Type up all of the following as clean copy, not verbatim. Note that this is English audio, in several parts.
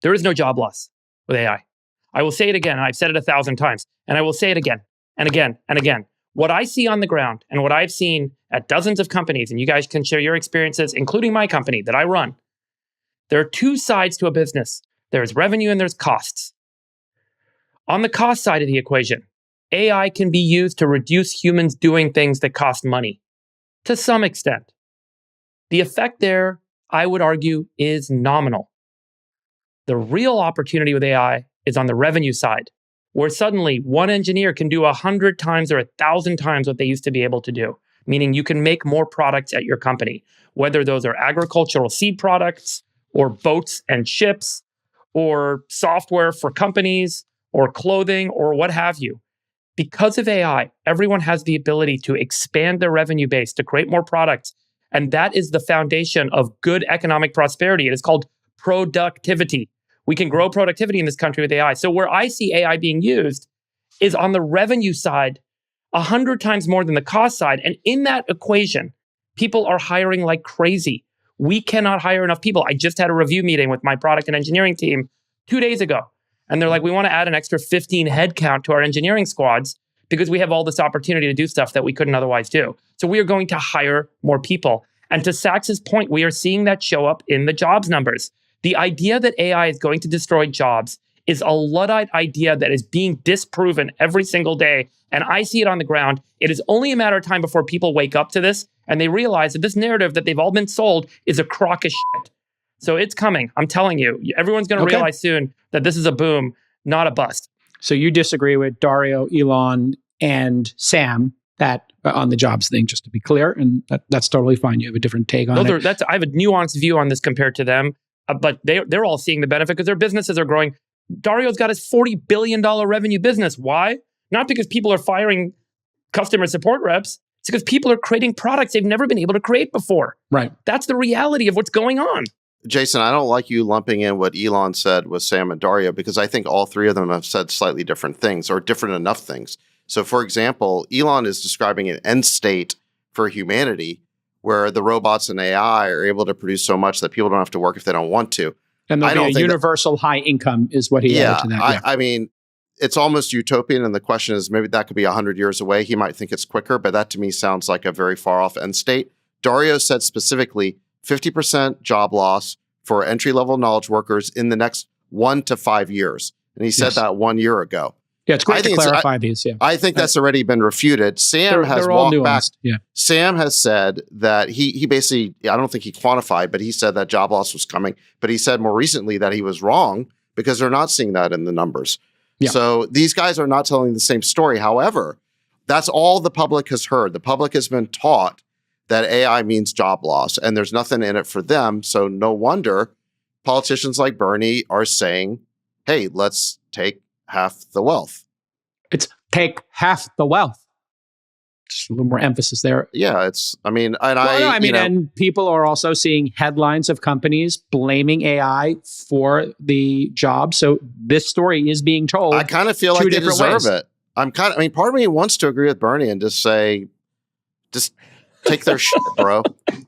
There is no job loss with AI. I will say it again. I've said it 1,000 times, and I will say it again and again and again. What I see on the ground and what I've seen at dozens of companies, and you guys can share your experiences, including my company that I run, there are two sides to a business. There's revenue and there's costs. On the cost side of the equation, AI can be used to reduce humans doing things that cost money to some extent. The effect there, I would argue, is nominal. The real opportunity with AI is on the revenue side, where suddenly one engineer can do 100 times or 1,000 times what they used to be able to do, meaning you can make more products at your company, whether those are agricultural seed products or boats and ships or software for companies or clothing or what have you. Because of AI, everyone has the ability to expand their revenue base, to create more products. And that is the foundation of good economic prosperity. It is called productivity. We can grow productivity in this country with AI. So where I see AI being used is on the revenue side 100 times more than the cost side. And in that equation, people are hiring like crazy. We cannot hire enough people. I just had a review meeting with my product and engineering team 2 days ago. And they're like, we want to add an extra 15 headcount to our engineering squads because we have all this opportunity to do stuff that we couldn't otherwise do. So we are going to hire more people. And to Sachs's point, we are seeing that show up in the jobs numbers. The idea that AI is going to destroy jobs is a Luddite idea that is being disproven every single day. And I see it on the ground. It is only a matter of time before people wake up to this and they realize that this narrative that they've all been sold is a crock of shit. So it's coming. I'm telling you, everyone's going to realize soon that this is a boom, not a bust. So you disagree with Dario, Elon, and Sam that on the jobs thing, just to be clear, and that's totally fine. You have a different take on it. I have a nuanced view on this compared to them, but they're all seeing the benefit because their businesses are growing. Dario's got his $40 billion revenue business. Why? Not because people are firing customer support reps. It's because people are creating products they've never been able to create before. Right. That's the reality of what's going on. Jason, I don't like you lumping in what Elon said with Sam and Dario because I think all three of them have said slightly different things or different enough things. So, for example, Elon is describing an end state for humanity where the robots and AI are able to produce so much that people don't have to work if they don't want to. And there'll be a universal high income is what he added to that. I mean, it's almost utopian. And the question is, maybe that could be 100 years away. He might think it's quicker, but that to me sounds like a very far off end state. Dario said specifically 50% job loss for entry-level knowledge workers in the next 1 to 5 years. And he said that 1 year ago. Yeah, it's great to clarify these. Yeah, I think that's already been refuted. Sam has walked back. Yeah. Sam has said that he basically, I don't think he quantified, but he said that job loss was coming. But he said more recently that he was wrong because they're not seeing that in the numbers. Yeah. So these guys are not telling the same story. However, that's all the public has heard. The public has been taught that AI means job loss and there's nothing in it for them. So no wonder politicians like Bernie are saying, hey, let's take half the wealth. It's take half the wealth. Just a little more emphasis there. Yeah, it's, I mean, and people are also seeing headlines of companies blaming AI for the job. So this story is being told. I kind of feel like they deserve it. Part of me wants to agree with Bernie and just say, just take their shit, bro.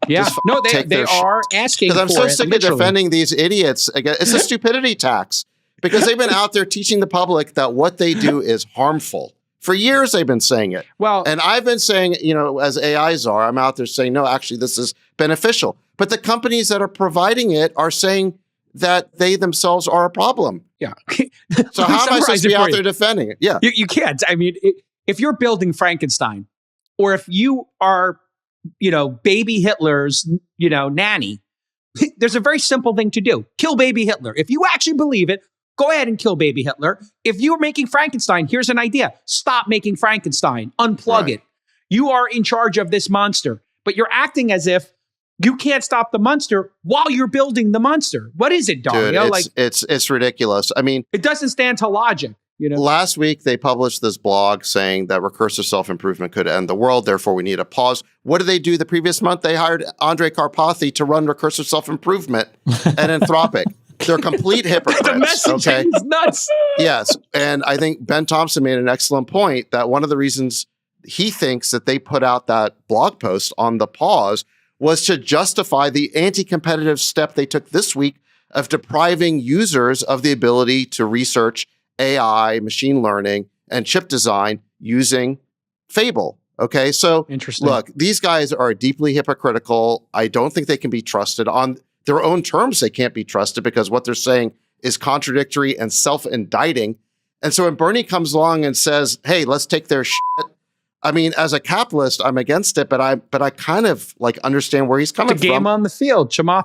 Yeah. No, they are asking for it. Because I'm so sick of defending these idiots. Again, it's a stupidity tax. Because they've been out there teaching the public that what they do is harmful. For years, they've been saying it. Well, and I've been saying, as AI czar, I'm out there saying, no, actually, this is beneficial. But the companies that are providing it are saying that they themselves are a problem. Yeah. So how am I supposed to be out there defending it? Yeah. You can't. I mean, if you're building Frankenstein, or if you are, baby Hitler's, nanny, there's a very simple thing to do. Kill baby Hitler. If you actually believe it, go ahead and kill baby Hitler. If you're making Frankenstein, here's an idea. Stop making Frankenstein. Unplug it. You are in charge of this monster, but you're acting as if you can't stop the monster while you're building the monster. What is it, Dario? Dude, it's ridiculous. I mean, it doesn't stand to logic. Last week, they published this blog saying that recursive self-improvement could end the world. Therefore, we need a pause. What did they do the previous month? They hired Andrej Karpathy to run recursive self-improvement at Anthropic. They're complete hypocrites. The messaging is nuts. Yes. And I think Ben Thompson made an excellent point that one of the reasons he thinks that they put out that blog post on the pause was to justify the anti-competitive step they took this week of depriving users of the ability to research AI, machine learning, and chip design using Fable. Okay, so Interesting. look, these guys are deeply hypocritical. I don't think they can be trusted on their own terms. They can't be trusted because what they're saying is contradictory and self-indicting. And so when Bernie comes along and says, hey, let's take their shit, I mean, as a capitalist, I'm against it, but I kind of like understand where he's coming It's a game from. on the field. Chamath